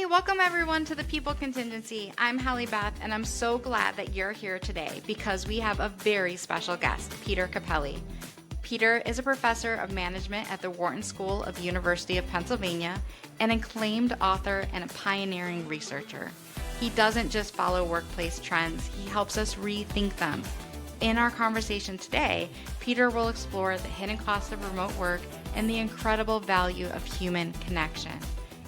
Hey, welcome everyone to the People Contingency. I'm Holli Beth, and I'm so glad that you're here today because we have a very special guest, Peter Cappelli. Peter is a professor of management at the Wharton School of the University of Pennsylvania, an acclaimed author and a pioneering researcher. He doesn't just follow workplace trends, he helps us rethink them. In our conversation today, Peter will explore the hidden costs of remote work and the incredible value of human connection.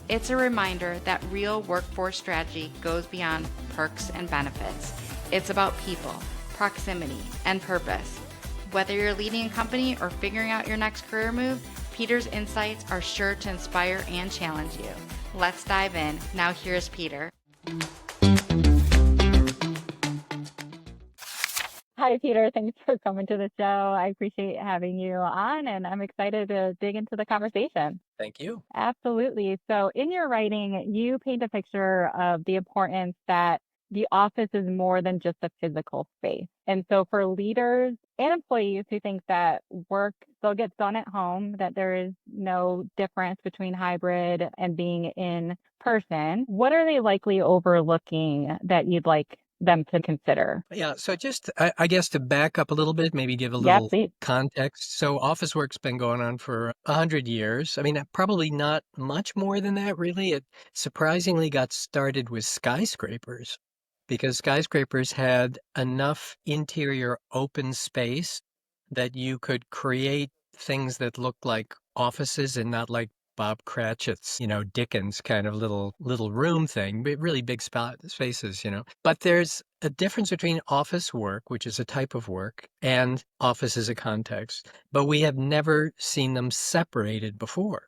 It's a reminder that real workforce strategy goes beyond perks and benefits. It's about people, proximity, and purpose. Whether you're leading a company or figuring out your next career move, Peter's insights are sure to inspire and challenge you. Let's dive in. Now here's Peter. Hi, Peter. Thanks for coming to the show. I appreciate having you on, and I'm excited to dig into the conversation. Thank you. Absolutely. So in your writing, you paint a picture of the importance that the office is more than just a physical space. And so for leaders and employees who think that work still gets done at home, that there is no difference between hybrid and being in person, what are they likely overlooking that you'd like them to consider? Yeah. So just, I guess to back up a little bit, maybe give a Yeah, little please. context. So office work's been going on for 100 years. I mean, probably not much more than that, really. It surprisingly got started with skyscrapers because skyscrapers had enough interior open space that you could create things that looked like offices and not like Bob Cratchit's, Dickens kind of little room thing, but really big spaces, But there's a difference between office work, which is a type of work, and office as a context. But we have never seen them separated before.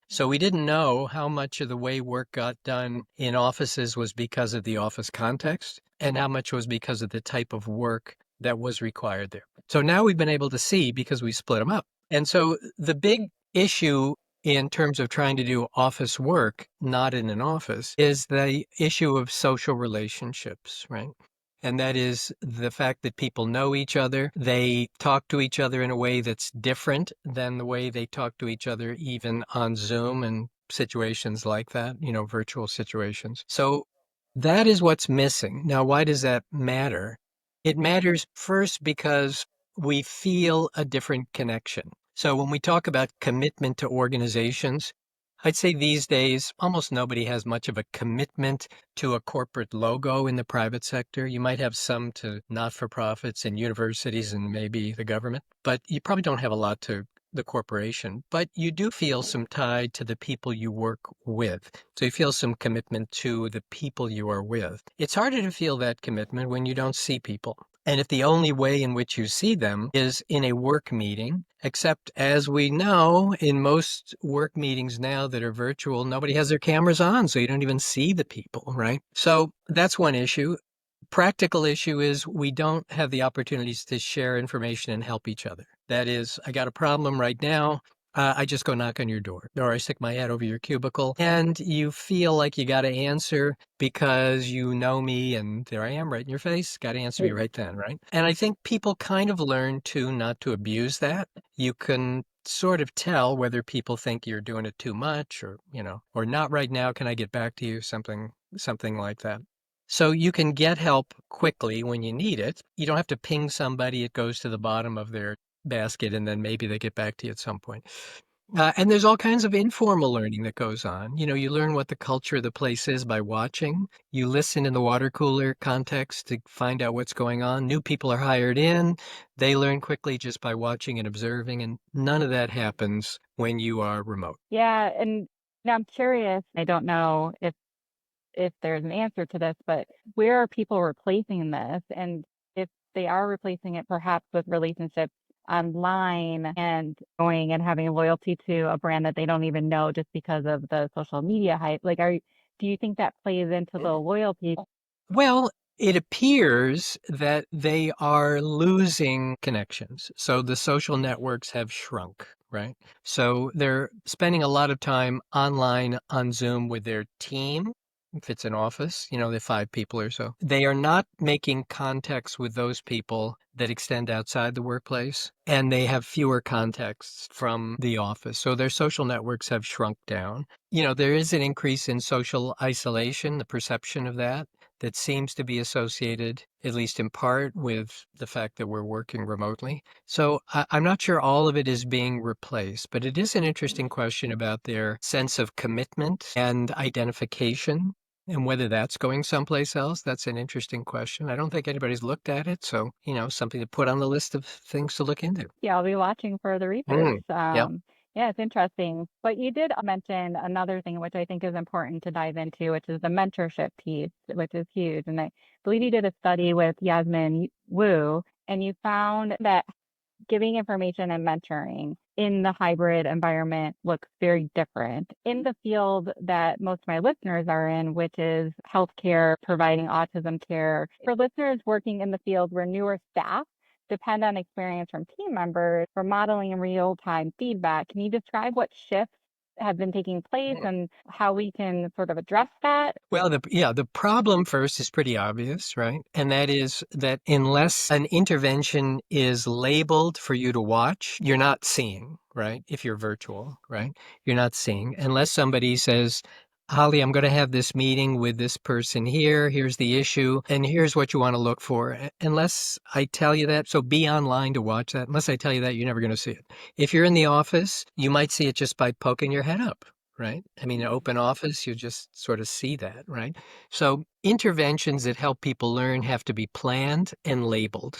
So we didn't know how much of the way work got done in offices was because of the office context and how much was because of the type of work that was required there. So now we've been able to see because we split them up. And so the big issue in terms of trying to do office work, not in an office, is the issue of social relationships, right? And that is the fact that people know each other. They talk to each other in a way that's different than the way they talk to each other, even on Zoom and situations like that, virtual situations. So that is what's missing. Now, why does that matter? It matters first because we feel a different connection. So when we talk about commitment to organizations, I'd say these days, almost nobody has much of a commitment to a corporate logo in the private sector. You might have some to not-for-profits and universities and maybe the government, but you probably don't have a lot to the corporation. But you do feel some tie to the people you work with. So you feel some commitment to the people you are with. It's harder to feel that commitment when you don't see people. And if the only way in which you see them is in a work meeting, except as we know, in most work meetings now that are virtual, nobody has their cameras on, so you don't even see the people, right? So that's one issue. Practical issue is we don't have the opportunities to share information and help each other. That is, I got a problem right now. I just go knock on your door, or I stick my head over your cubicle, and you feel like you got to answer because you know me, and there I am right in your face. Got to answer me right then, right? And I think people kind of learn to not to abuse that. You can sort of tell whether people think you're doing it too much, or or not right now. Can I get back to you? Something like that. So you can get help quickly when you need it. You don't have to ping somebody. It goes to the bottom of their basket, and then maybe they get back to you at some point. And there's all kinds of informal learning that goes on. You learn what the culture of the place is by watching. You listen in the water cooler context to find out what's going on. New people are hired in. They learn quickly just by watching and observing, and none of that happens when you are remote. Yeah, and now I'm curious. I don't know if there's an answer to this, but where are people replacing this? And if they are replacing it perhaps with relationships online and going and having loyalty to a brand that they don't even know just because of the social media hype, do you think that plays into the loyalty? Well, it appears that they are losing connections. So the social networks have shrunk, right? So they're spending a lot of time online on Zoom with their team, If it's an office, there are 5 people or so. They are not making contacts with those people that extend outside the workplace, and they have fewer contacts from the office. So their social networks have shrunk down. There is an increase in social isolation, the perception of that seems to be associated, at least in part, with the fact that we're working remotely. So I'm not sure all of it is being replaced, but it is an interesting question about their sense of commitment and identification. And whether that's going someplace else, that's an interesting question. I don't think anybody's looked at it. So, something to put on the list of things to look into. Yeah, I'll be watching for the research. Mm, yep. Yeah, it's interesting. But you did mention another thing, which I think is important to dive into, which is the mentorship piece, which is huge. And I believe you did a study with Yasmin Wu, and you found that giving information and mentoring in the hybrid environment looks very different. In the field that most of my listeners are in, which is healthcare, providing autism care, for listeners working in the field where newer staff depend on experience from team members for modeling real-time feedback, can you describe what shifts have been taking place and how we can sort of address that? Well, the problem first is pretty obvious, right? And that is that unless an intervention is labeled for you to watch, you're not seeing, right? If you're virtual, right? You're not seeing unless somebody says, Holly, I'm going to have this meeting with this person here. Here's the issue, and here's what you want to look for. Unless I tell you that, so be online to watch that. Unless I tell you that, you're never going to see it. If you're in the office, you might see it just by poking your head up, right? I mean, an open office, you just sort of see that, right? So interventions that help people learn have to be planned and labeled,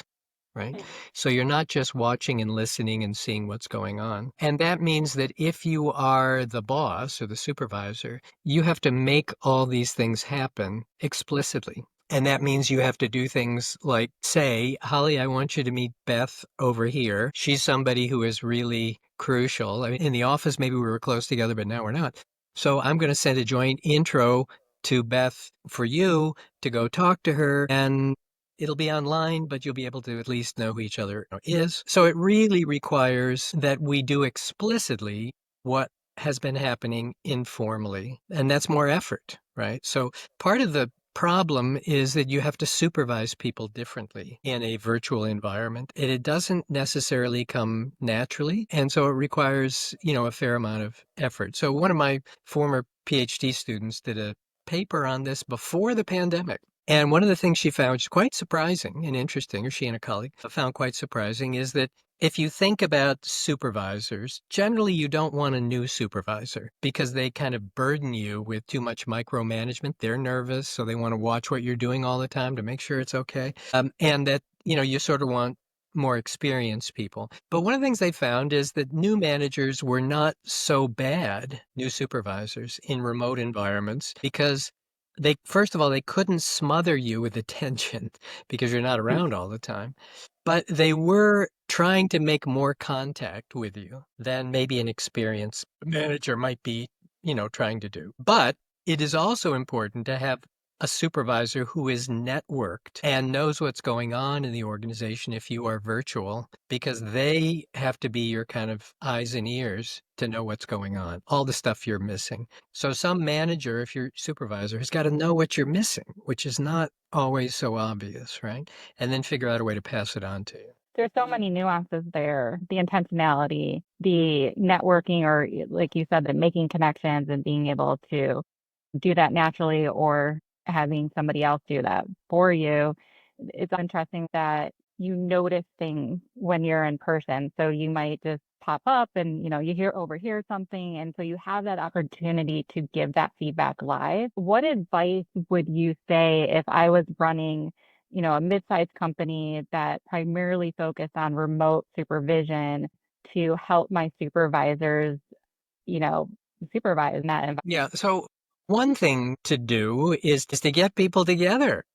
right? So you're not just watching and listening and seeing what's going on. And that means that if you are the boss or the supervisor, you have to make all these things happen explicitly. And that means you have to do things like say, Holly, I want you to meet Beth over here. She's somebody who is really crucial. I mean, in the office, maybe we were close together, but now we're not. So I'm going to send a joint intro to Beth for you to go talk to her. And it'll be online, but you'll be able to at least know who each other is. So it really requires that we do explicitly what has been happening informally. And that's more effort, right? So part of the problem is that you have to supervise people differently in a virtual environment. And it doesn't necessarily come naturally. And so it requires, a fair amount of effort. So one of my former PhD students did a paper on this before the pandemic. And one of the things she found, which is quite surprising and interesting, or she and a colleague found quite surprising, is that if you think about supervisors, generally you don't want a new supervisor because they kind of burden you with too much micromanagement. They're nervous, so they want to watch what you're doing all the time to make sure it's okay. And that, you sort of want more experienced people. But one of the things they found is that new managers were not so bad, new supervisors in remote environments, because first of all, they couldn't smother you with attention because you're not around all the time. But they were trying to make more contact with you than maybe an experienced manager might be, trying to do. But it is also important to have a supervisor who is networked and knows what's going on in the organization if you are virtual, because they have to be your kind of eyes and ears to know what's going on, all the stuff you're missing. So some manager, if you're supervisor, has got to know what you're missing, which is not always so obvious, right? And then figure out a way to pass it on to you. There's so many nuances there, the intentionality, the networking, or like you said, the making connections and being able to do that naturally or having somebody else do that for you. It's interesting that you notice things when you're in person. So you might just pop up and you overhear something. And so you have that opportunity to give that feedback live. What advice would you say if I was running, a mid-sized company that primarily focused on remote supervision to help my supervisors, you know, supervise in that environment? Yeah. So one thing to do is to get people together.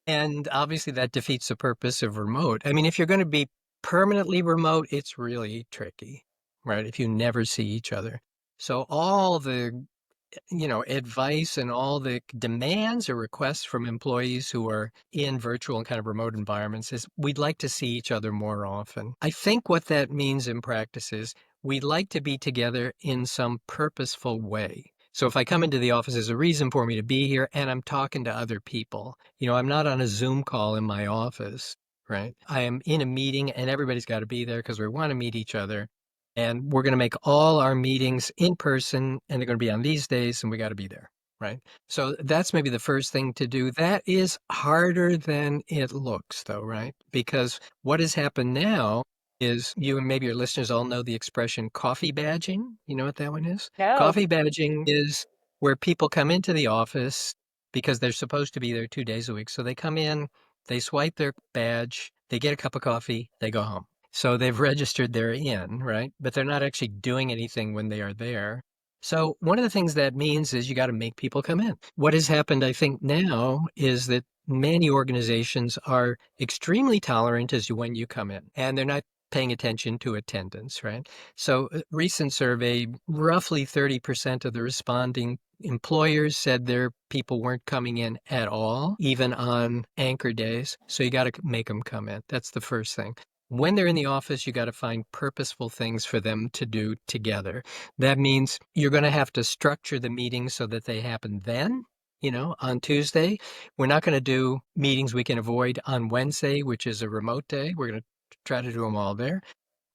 And obviously that defeats the purpose of remote. I mean, if you're going to be permanently remote, it's really tricky, right? If you never see each other. So all the, advice and all the demands or requests from employees who are in virtual and kind of remote environments is we'd like to see each other more often. I think what that means in practice is we'd like to be together in some purposeful way. So if I come into the office, there's a reason for me to be here, and I'm talking to other people. I'm not on a Zoom call in my office, right? I am in a meeting, and everybody's got to be there because we want to meet each other. And we're going to make all our meetings in person, and they're going to be on these days, and we got to be there, right? So that's maybe the first thing to do. That is harder than it looks, though, right? Because what has happened now is you and maybe your listeners all know the expression coffee badging. You know what that one is? No. Coffee badging is where people come into the office because they're supposed to be there 2 days a week. So they come in, they swipe their badge, they get a cup of coffee, they go home. So they've registered they're in, right? But they're not actually doing anything when they are there. So one of the things that means is you got to make people come in. What has happened, I think, now is that many organizations are extremely tolerant as to when you come in, and they're not paying attention to attendance, right? So a recent survey, roughly 30% of the responding employers said their people weren't coming in at all, even on anchor days. So you got to make them come in. That's the first thing. When they're in the office, you got to find purposeful things for them to do together. That means you're going to have to structure the meetings so that they happen then. On Tuesday, we're not going to do meetings we can avoid on Wednesday, which is a remote day. We're going to try to do them all there.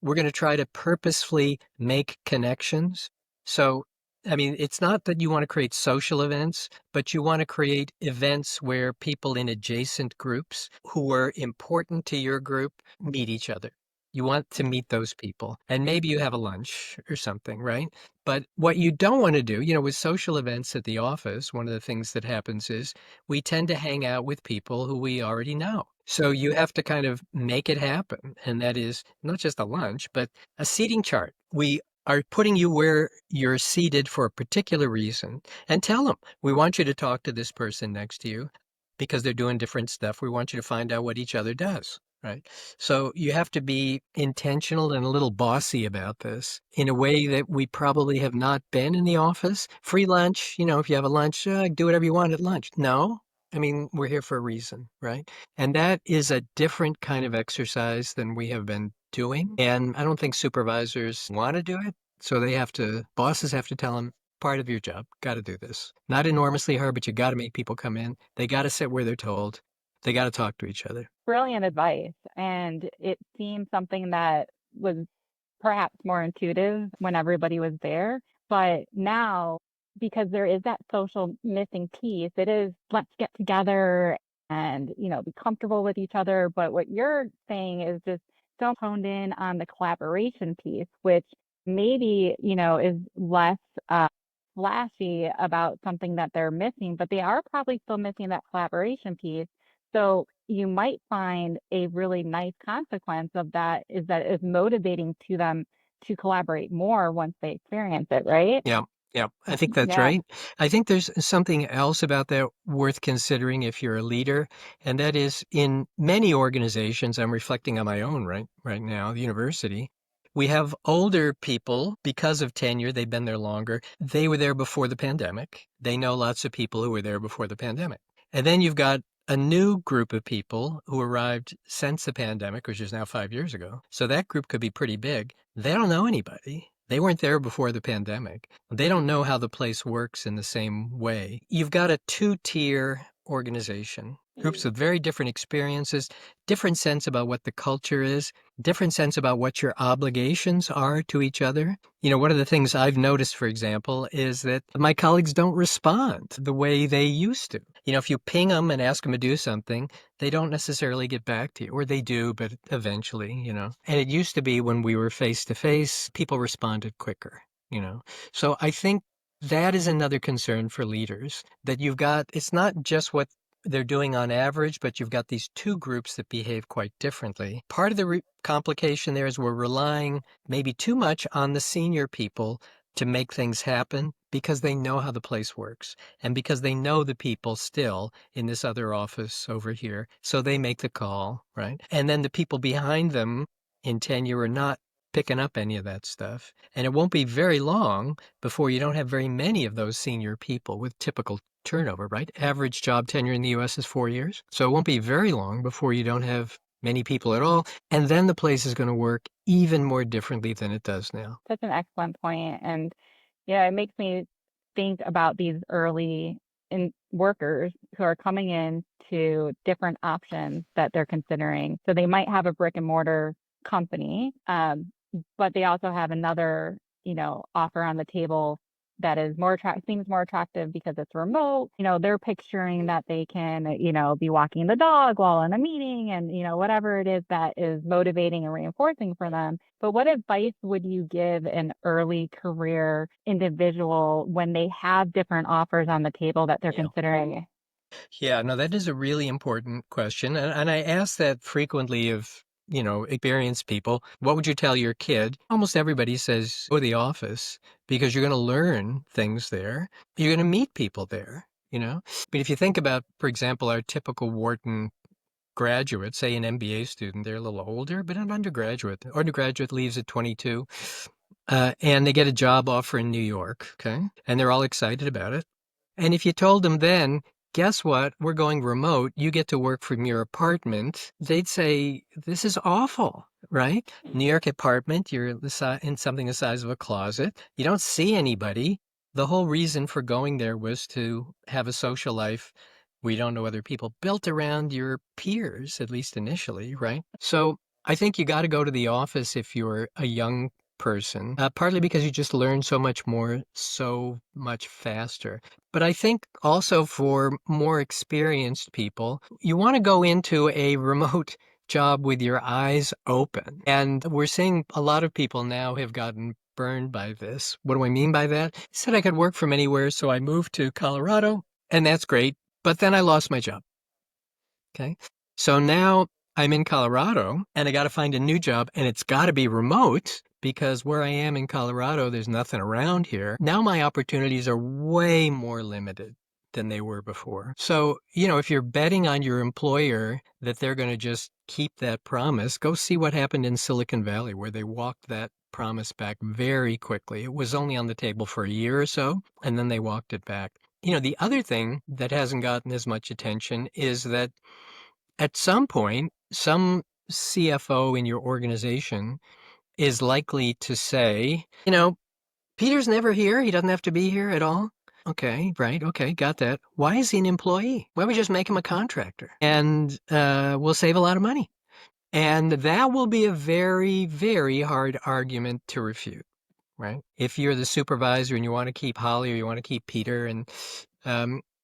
We're going to try to purposefully make connections. So, I mean, it's not that you want to create social events, but you want to create events where people in adjacent groups who are important to your group meet each other. You want to meet those people, and maybe you have a lunch or something, right? But what you don't want to do, with social events at the office, one of the things that happens is we tend to hang out with people who we already know. So you have to kind of make it happen. And that is not just a lunch, but a seating chart. We are putting you where you're seated for a particular reason, and tell them, we want you to talk to this person next to you because they're doing different stuff. We want you to find out what each other does. Right. So you have to be intentional and a little bossy about this in a way that we probably have not been in the office. Free lunch, if you have a lunch, do whatever you want at lunch. No, I mean, we're here for a reason, right? And that is a different kind of exercise than we have been doing. And I don't think supervisors want to do it. So bosses have to tell them, part of your job, got to do this. Not enormously hard, but you got to make people come in. They got to sit where they're told. They got to talk to each other. Brilliant advice. And it seemed something that was perhaps more intuitive when everybody was there. But now, because there is that social missing piece, it is let's get together and, be comfortable with each other. But what you're saying is just so honed in on the collaboration piece, which maybe, is less flashy about something that they're missing, but they are probably still missing that collaboration piece. So you might find a really nice consequence of that is that it's motivating to them to collaborate more once they experience it, right? Yeah. Yeah, I think that's Yeah. right. I think there's something else about that worth considering if you're a leader, and that is in many organizations, I'm reflecting on my own right now, the university. We have older people because of tenure, they've been there longer. They were there before the pandemic. They know lots of people who were there before the pandemic. And then you've got a new group of people who arrived since the pandemic, which is now 5 years ago. So that group could be pretty big. They don't know anybody. They weren't there before the pandemic. They don't know how the place works in the same way. You've got a two-tier organization, groups with very different experiences, different sense about what the culture is, different sense about what your obligations are to each other. One of the things I've noticed, for example, is that my colleagues don't respond the way they used to. If you ping them and ask them to do something, they don't necessarily get back to you, or they do, but eventually, And it used to be when we were face to face, people responded quicker, So I think that is another concern for leaders that it's not just what they're doing on average, but you've got these two groups that behave quite differently. Part of the complication there is we're relying maybe too much on the senior people to make things happen because they know how the place works and because they know the people still in this other office over here. So they make the call, right? And then the people behind them in tenure are not picking up any of that stuff. And it won't be very long before you don't have very many of those senior people with typical turnover, right? Average job tenure in the US is 4 years. So it won't be very long before you don't have many people at all. And then the place is going to work even more differently than it does now. Such an excellent point. And yeah, it makes me think about these early workers who are coming in to different options that they're considering. So they might have a brick and mortar company, but they also have another, offer on the table that is seems more attractive because it's remote. They're picturing that they can, be walking the dog while in a meeting and, whatever it is that is motivating and reinforcing for them. But what advice would you give an early career individual when they have different offers on the table that they're considering? Yeah, no, that is a really important question. And I ask that frequently of, experienced people. What would you tell your kid? Almost everybody says, go to the office because you're going to learn things there. You're going to meet people there, But if you think about, for example, our typical Wharton graduate, say an MBA student, they're a little older, but an undergraduate leaves at 22, and they get a job offer in New York, okay? And they're all excited about it. And if you told them then, guess what? We're going remote. You get to work from your apartment. They'd say, this is awful, right? New York apartment, you're in something the size of a closet. You don't see anybody. The whole reason for going there was to have a social life where you don't know other people, built around your peers, at least initially, right? So I think you got to go to the office if you're a young person, partly because you just learn so much more, so much faster. But I think also for more experienced people, you want to go into a remote job with your eyes open. And we're seeing a lot of people now have gotten burned by this. What do I mean by that? I said I could work from anywhere, so I moved to Colorado, and that's great. But then I lost my job. Okay. So now I'm in Colorado and I got to find a new job, and it's got to be remote because where I am in Colorado, there's nothing around here. Now my opportunities are way more limited than they were before. So, if you're betting on your employer that they're going to just keep that promise, go see what happened in Silicon Valley, where they walked that promise back very quickly. It was only on the table for a year or so, and then they walked it back. The other thing that hasn't gotten as much attention is that at some point, some CFO in your organization is likely to say, Peter's never here. He doesn't have to be here at all. Okay, right. Okay, got that. Why is he an employee? Why don't we just make him a contractor? And we'll save a lot of money. And that will be a very, very hard argument to refute, right? If you're the supervisor and you want to keep Holly or you want to keep Peter and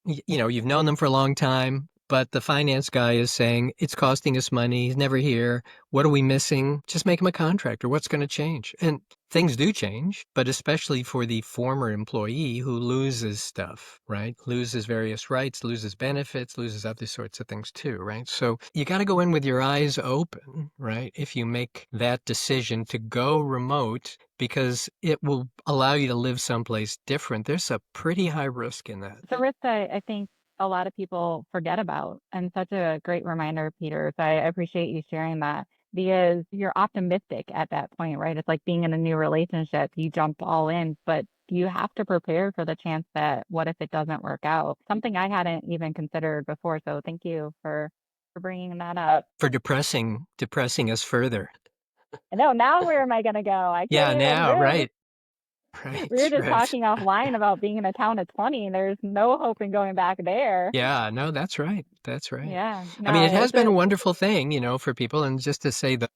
you've known them for a long time, but the finance guy is saying it's costing us money. He's never here. What are we missing? Just make him a contractor. What's going to change? And things do change, but especially for the former employee who loses stuff, right? Loses various rights, loses benefits, loses other sorts of things too, right? So you got to go in with your eyes open, right? If you make that decision to go remote, because it will allow you to live someplace different. There's a pretty high risk in that. It's a risk I think a lot of people forget about, and such a great reminder, Peter. So I appreciate you sharing that because you're optimistic at that point, right? It's like being in a new relationship. You jump all in, but you have to prepare for the chance that what if it doesn't work out? Something I hadn't even considered before. So thank you for bringing that up. For depressing us further. No, now where am I going to go? I Yeah, can't even now, move. right. Right, We were just right. talking offline about being in a town of 20. There's no hope in going back there. Yeah, no, that's right. That's right. Yeah, I mean, no, it has it's been a a wonderful thing, for people. And just to say the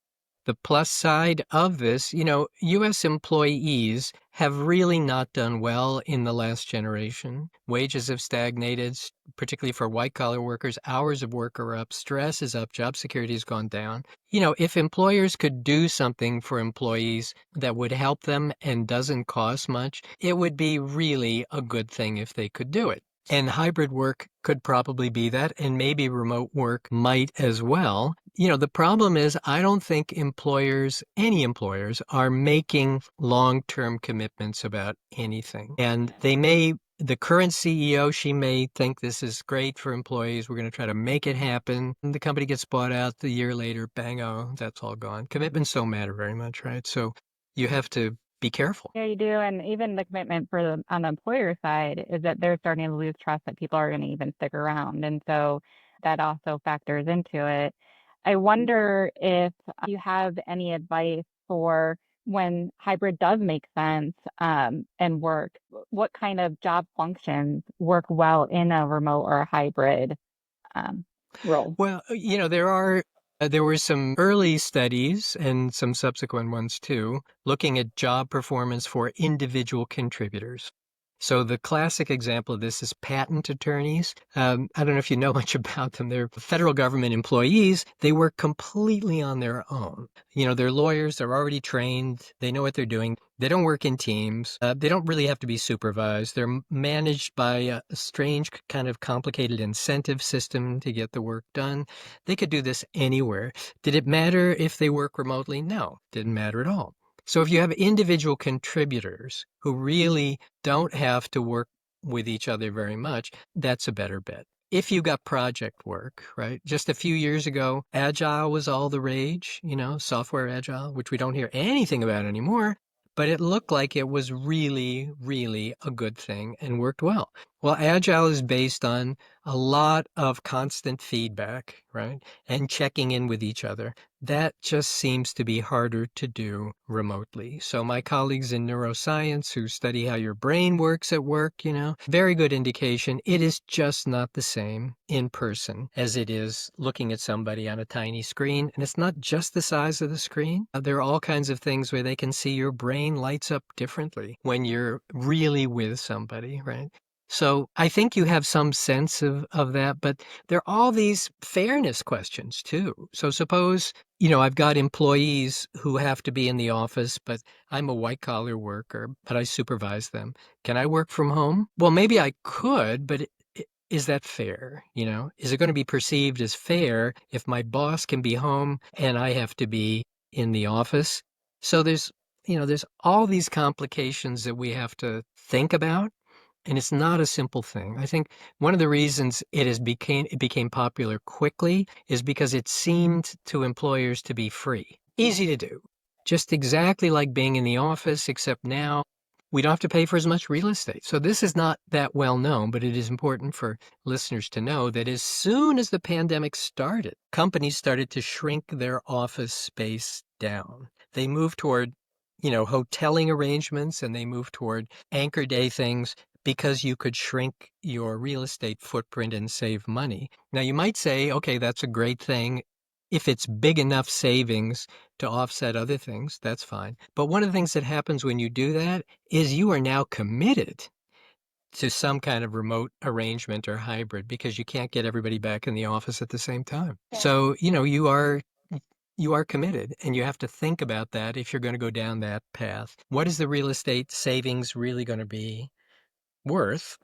plus side of this, U.S. employees have really not done well in the last generation. Wages have stagnated, particularly for white collar workers. Hours of work are up, stress is up, job security has gone down. If employers could do something for employees that would help them and doesn't cost much, it would be really a good thing if they could do it. And hybrid work could probably be that, and maybe remote work might as well. The problem is I don't think any employers, are making long-term commitments about anything. And the current CEO, she may think this is great for employees. We're going to try to make it happen. And the company gets bought out the year later. Bang, oh, that's all gone. Commitments don't matter very much, right? So you have to be careful. Yeah, you do. And even the commitment on the employer side is that they're starting to lose trust that people are going to even stick around. And so that also factors into it. I wonder if you have any advice for when hybrid does make sense and work, what kind of job functions work well in a remote or a hybrid um, role? Well, there were some early studies and some subsequent ones too, looking at job performance for individual contributors. So the classic example of this is patent attorneys. I don't know if you know much about them. They're federal government employees. They work completely on their own. They're lawyers. They're already trained. They know what they're doing. They don't work in teams. They don't really have to be supervised. They're managed by a strange, kind of complicated incentive system to get the work done. They could do this anywhere. Did it matter if they work remotely? No, didn't matter at all. So if you have individual contributors who really don't have to work with each other very much, that's a better bet. If you got project work, right? Just a few years ago, Agile was all the rage, software Agile, which we don't hear anything about anymore, but it looked like it was really, really a good thing and worked well. Well, Agile is based on a lot of constant feedback, right? And checking in with each other. That just seems to be harder to do remotely. So my colleagues in neuroscience who study how your brain works at work, very good indication. It is just not the same in person as it is looking at somebody on a tiny screen. And it's not just the size of the screen. There are all kinds of things where they can see your brain lights up differently when you're really with somebody, right? So I think you have some sense of that, but there are all these fairness questions too. So suppose, I've got employees who have to be in the office, but I'm a white collar worker, but I supervise them. Can I work from home? Well, maybe I could, but is that fair? Is it going to be perceived as fair if my boss can be home and I have to be in the office? So there's all these complications that we have to think about. And it's not a simple thing. I think one of the reasons it became popular quickly is because it seemed to employers to be free, easy to do, just exactly like being in the office, except now we don't have to pay for as much real estate. So this is not that well known, but it is important for listeners to know that as soon as the pandemic started, companies started to shrink their office space down. They moved toward hoteling arrangements, and they moved toward anchor day things because you could shrink your real estate footprint and save money. Now, you might say, okay, that's a great thing. If it's big enough savings to offset other things, that's fine. But one of the things that happens when you do that is you are now committed to some kind of remote arrangement or hybrid because you can't get everybody back in the office at the same time. So, you are committed, and you have to think about that if you're going to go down that path. What is the real estate savings really going to be worth?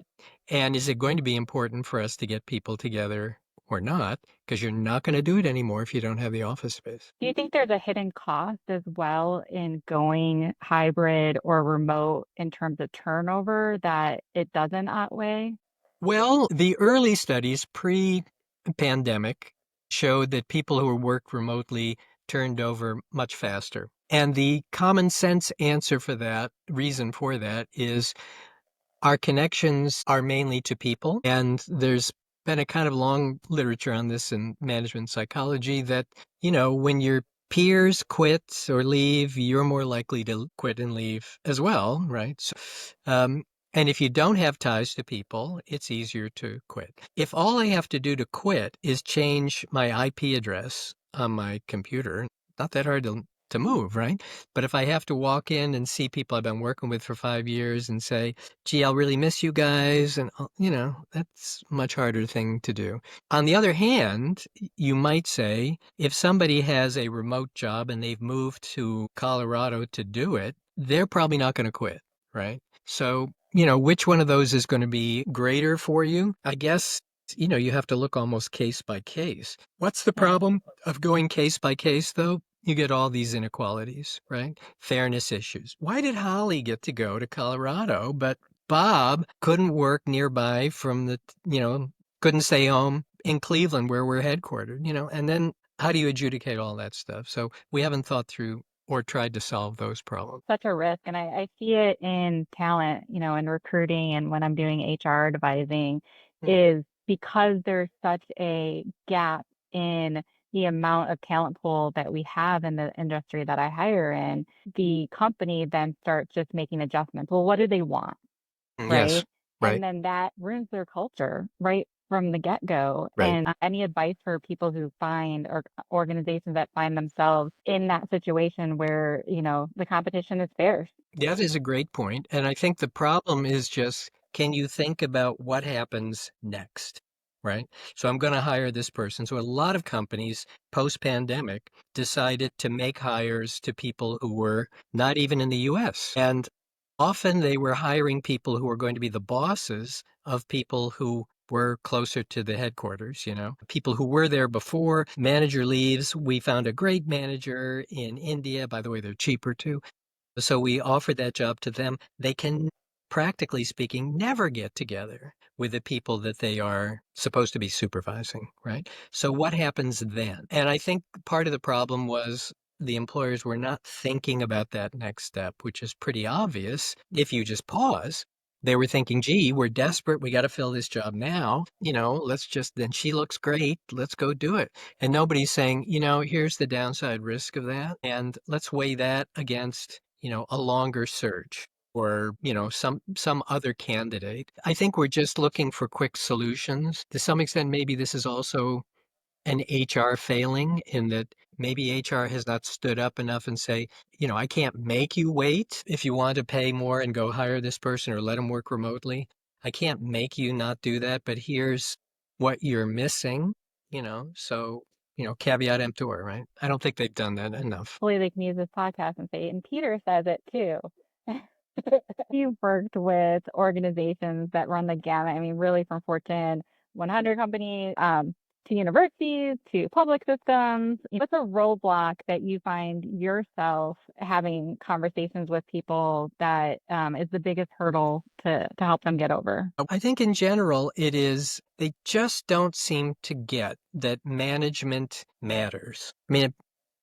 And is it going to be important for us to get people together or not? Because you're not going to do it anymore if you don't have the office space. Do you think there's a hidden cost as well in going hybrid or remote in terms of turnover that it doesn't outweigh? Well, the early studies pre-pandemic showed that people who work remotely turned over much faster. And the common sense reason for that is our connections are mainly to people, and there's been a kind of long literature on this in management psychology that, when your peers quit or leave, you're more likely to quit and leave as well, right? So, and if you don't have ties to people, it's easier to quit. If all I have to do to quit is change my IP address on my computer, not that hard to move, right? But if I have to walk in and see people I've been working with for 5 years and say, gee, I'll really miss you guys, and that's a much harder thing to do. On the other hand, you might say, if somebody has a remote job and they've moved to Colorado to do it, they're probably not going to quit, right? So, which one of those is going to be greater for you? I guess, you have to look almost case by case. What's the problem of going case by case, though? You get all these inequalities, right? Fairness issues. Why did Holly get to go to Colorado, but Bob couldn't work nearby couldn't stay home in Cleveland where we're headquartered, and then how do you adjudicate all that stuff? So we haven't thought through or tried to solve those problems. Such a risk. And I see it in talent, in recruiting and when I'm doing HR advising, is because there's such a gap in the amount of talent pool that we have in the industry that I hire in, the company then starts just making adjustments. Well, what do they want? Yes, Right? right, And then that ruins their culture right from the get-go. right. And any advice for people who find or organizations that find themselves in that situation where, the competition is fierce? That is a great point. And I think the problem is just, can you think about what happens next? Right? So I'm going to hire this person. So a lot of companies post-pandemic decided to make hires to people who were not even in the US. And often they were hiring people who were going to be the bosses of people who were closer to the headquarters, people who were there before. Manager leaves. We found a great manager in India. By the way, they're cheaper too. So we offered that job to them. They can, practically speaking, never get together with the people that they are supposed to be supervising, right? So what happens then? And I think part of the problem was the employers were not thinking about that next step, which is pretty obvious if you just pause. They were thinking, gee, we're desperate. We got to fill this job now. Then she looks great. Let's go do it. And nobody's saying, here's the downside risk of that. And let's weigh that against, a longer search or, some other candidate. I think we're just looking for quick solutions. To some extent, maybe this is also an HR failing in that maybe HR has not stood up enough and say, I can't make you wait if you want to pay more and go hire this person or let them work remotely. I can't make you not do that, but here's what you're missing, so, caveat emptor, right? I don't think they've done that enough. Hopefully they can use this podcast and say, and Peter says it too. You've worked with organizations that run the gamut. I mean, really from Fortune 100 companies, to universities, to public systems. What's a roadblock that you find yourself having conversations with people that is the biggest hurdle to help them get over? I think in general, it is, they just don't seem to get that management matters. I mean,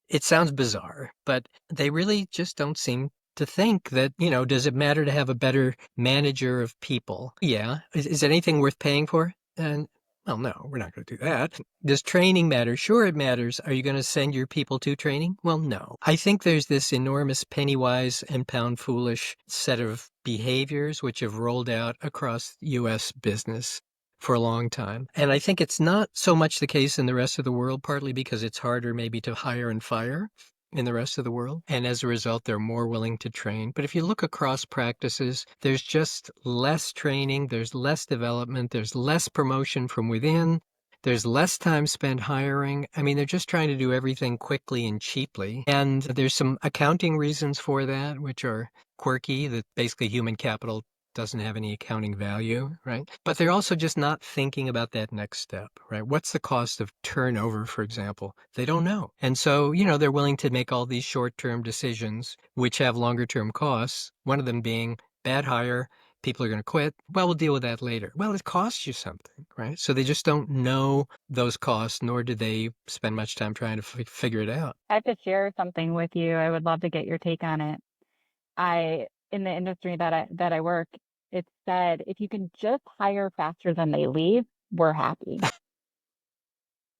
it sounds bizarre, but they really just don't seem to think that, does it matter to have a better manager of people? Yeah. Is anything worth paying for? And well, no, we're not going to do that. Does training matter? Sure, it matters. Are you going to send your people to training? Well, no. I think there's this enormous penny wise and pound foolish set of behaviors which have rolled out across U.S. business for a long time. And I think it's not so much the case in the rest of the world, partly because it's harder maybe to hire and fire in the rest of the world. And as a result, they're more willing to train. But if you look across practices, there's just less training, there's less development, there's less promotion from within. There's less time spent hiring. I mean, they're just trying to do everything quickly and cheaply. And there's some accounting reasons for that, which are quirky, that basically human capital doesn't have any accounting value, right? But they're also just not thinking about that next step, right? What's the cost of turnover, for example? They don't know. And so, they're willing to make all these short-term decisions, which have longer-term costs. One of them being bad hire, people are going to quit. Well, we'll deal with that later. Well, it costs you something, right? So they just don't know those costs, nor do they spend much time trying to figure it out. I have to share something with you. I would love to get your take on it. In the industry that I work, it said if you can just hire faster than they leave, we're happy.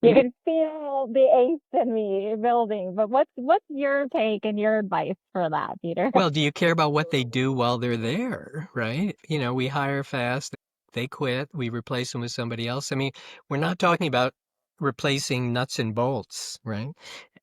You can feel the ace in me building. But what's your take and your advice for that, Peter? Well, do you care about what they do while they're there, right? We hire fast, they quit, we replace them with somebody else. I mean, we're not talking about replacing nuts and bolts, right?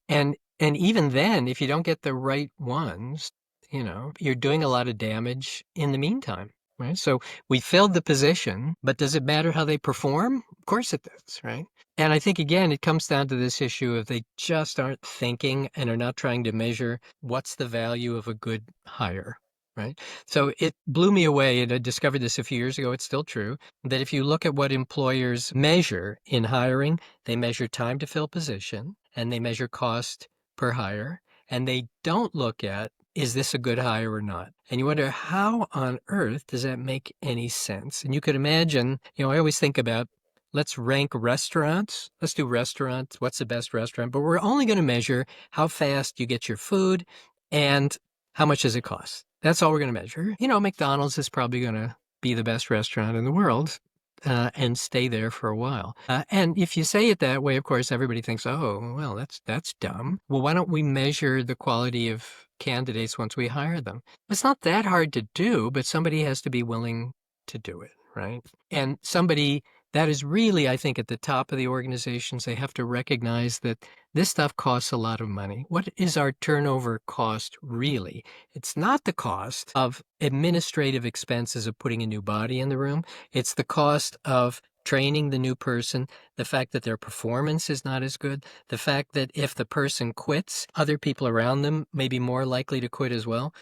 And even then, if you don't get the right ones, you're doing a lot of damage in the meantime, right? So we filled the position, but does it matter how they perform? Of course it does, right? And I think, again, it comes down to this issue of they just aren't thinking and are not trying to measure what's the value of a good hire, right? So it blew me away, and I discovered this a few years ago, it's still true, that if you look at what employers measure in hiring, they measure time to fill position and they measure cost per hire, and they don't look at, is this a good hire or not? And you wonder, how on earth does that make any sense? And you could imagine, I always think about, let's rank restaurants. Let's do restaurants. What's the best restaurant? But we're only going to measure how fast you get your food and how much does it cost. That's all we're going to measure. McDonald's is probably going to be the best restaurant in the world. and stay there for a while. And if you say it that way, of course, everybody thinks, oh, well, that's dumb. Well, why don't we measure the quality of candidates once we hire them? It's not that hard to do, but somebody has to be willing to do it, right? And somebody that is really, I think, at the top of the organizations, they have to recognize that this stuff costs a lot of money. What is our turnover cost really? It's not the cost of administrative expenses of putting a new body in the room. It's the cost of training the new person, the fact that their performance is not as good, the fact that if the person quits, other people around them may be more likely to quit as well.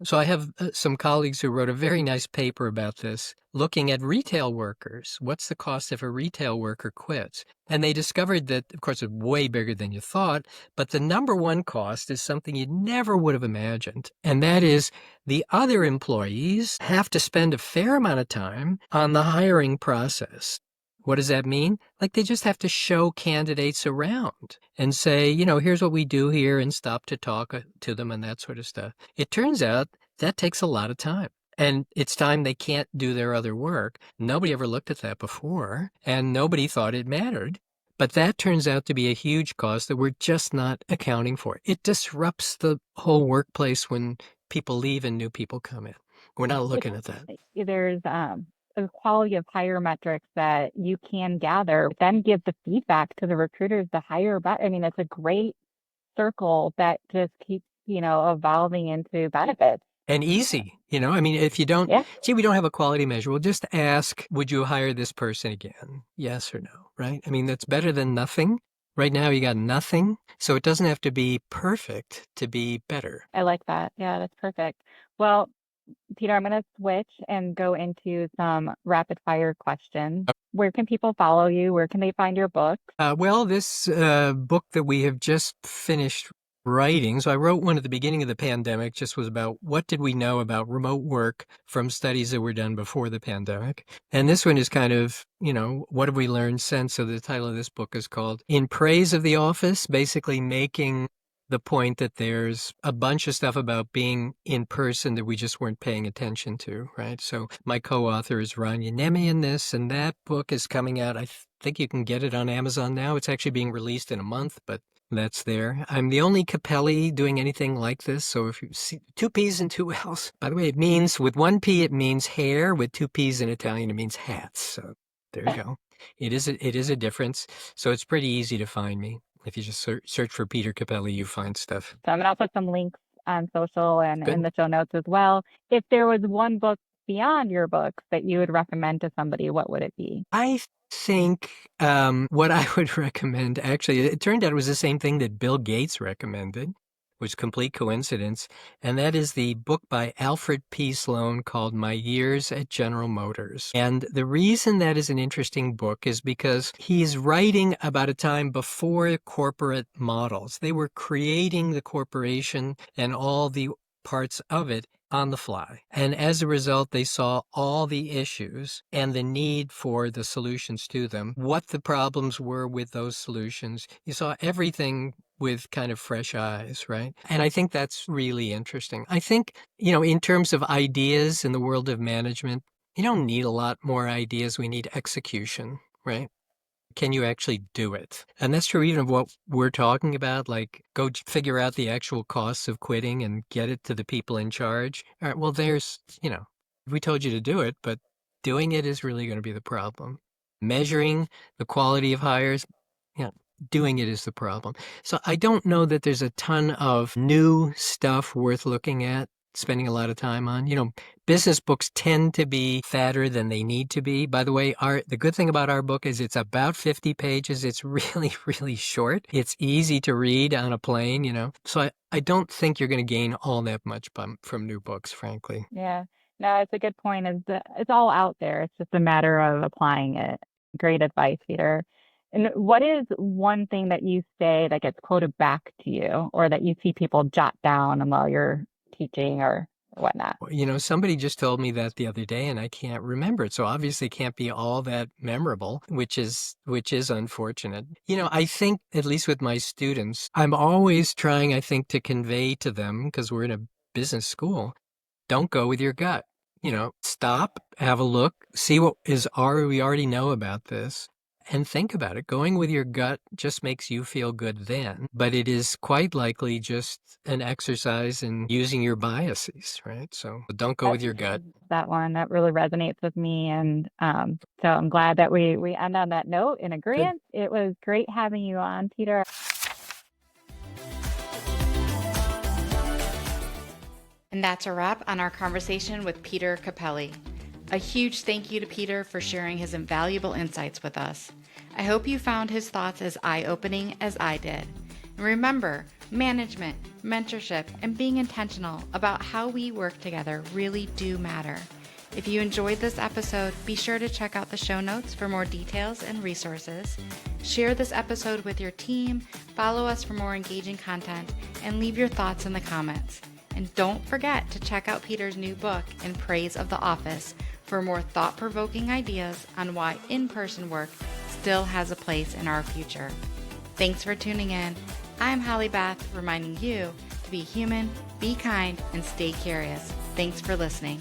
So I have some colleagues who wrote a very nice paper about this, looking at retail workers. What's the cost if a retail worker quits? And they discovered that, of course, it's way bigger than you thought, but the number one cost is something you never would have imagined. And that is the other employees have to spend a fair amount of time on the hiring process. What does that mean? Like they just have to show candidates around and say, here's what we do here and stop to talk to them and that sort of stuff. It turns out that takes a lot of time. And it's time they can't do their other work. Nobody ever looked at that before, and nobody thought it mattered. But that turns out to be a huge cost that we're just not accounting for. It disrupts the whole workplace when people leave and new people come in. We're not looking at that. There's a quality of hire metrics that you can gather, then give the feedback to the recruiters to hire better. I mean, it's a great circle that just keeps, evolving into benefits. And easy, I mean, if you don't, we don't have a quality measure. We'll just ask, would you hire this person again? Yes or no, right? I mean, that's better than nothing. Right now, you got nothing. So it doesn't have to be perfect to be better. I like that. Yeah, that's perfect. Well, Peter, I'm going to switch and go into some rapid fire questions. Where can people follow you? Where can they find your books? Well, this book that we have just finished writing, so I wrote one at the beginning of the pandemic, just was about what did we know about remote work from studies that were done before the pandemic. And this one is kind of, what have we learned since? So the title of this book is called In Praise of the Office, basically making the point that there's a bunch of stuff about being in person that we just weren't paying attention to, right? So my co-author is Rania Nemi in this, and that book is coming out. I think you can get it on Amazon now. It's actually being released in a month, but that's there. I'm the only Cappelli doing anything like this. So if you see 2 P's and 2 L's, by the way, it means with 1 P, it means hair. With 2 P's in Italian, it means hats. So there you go. It is a difference. So it's pretty easy to find me. If you just search for Peter Cappelli, you find stuff. So I'm going to put some links on social and in the show notes as well. If there was one book beyond your books that you would recommend to somebody, what would it be? I think what I would recommend, actually, it turned out it was the same thing that Bill Gates recommended, which complete coincidence, and that is the book by Alfred P. Sloan called My Years at General Motors. And the reason that is an interesting book is because he's writing about a time before corporate models. They were creating the corporation and all the parts of it on the fly. And as a result, they saw all the issues and the need for the solutions to them, what the problems were with those solutions. You saw everything with kind of fresh eyes, right? And I think that's really interesting. I think, in terms of ideas in the world of management, you don't need a lot more ideas. We need execution, right? Can you actually do it? And that's true even of what we're talking about, like go figure out the actual costs of quitting and get it to the people in charge. All right, well, there's, we told you to do it, but doing it is really going to be the problem. Measuring the quality of hires, doing it is the problem. So I don't know that there's a ton of new stuff worth looking at, spending a lot of time on. Business books tend to be fatter than they need to be. By the way, the good thing about our book is it's about 50 pages. It's really, really short. It's easy to read on a plane, So I don't think you're going to gain all that much from new books, frankly. Yeah, no, it's a good point. It's all out there. It's just a matter of applying it. Great advice, Peter. And what is one thing that you say that gets quoted back to you or that you see people jot down while you're teaching or whatnot? Somebody just told me that the other day and I can't remember it. So obviously it can't be all that memorable, which is unfortunate. I think, at least with my students, I'm always trying, I think, to convey to them, because we're in a business school, don't go with your gut. stop, have a look, see what we already know about this, and think about it. Going with your gut just makes you feel good then, but it is quite likely just an exercise in using your biases, right? So don't go with your gut. That one that really resonates with me, and so I'm glad that we end on that note in agreement. It was great having you on, Peter. And that's a wrap on our conversation with Peter Cappelli. A huge thank you to Peter for sharing his invaluable insights with us. I hope you found his thoughts as eye-opening as I did. And remember, management, mentorship, and being intentional about how we work together really do matter. If you enjoyed this episode, be sure to check out the show notes for more details and resources. Share this episode with your team, follow us for more engaging content, and leave your thoughts in the comments. And don't forget to check out Peter's new book, In Praise of the Office, for more thought-provoking ideas on why in-person work still has a place in our future. Thanks for tuning in. I'm Holli Beth, reminding you to be human, be kind, and stay curious. Thanks for listening.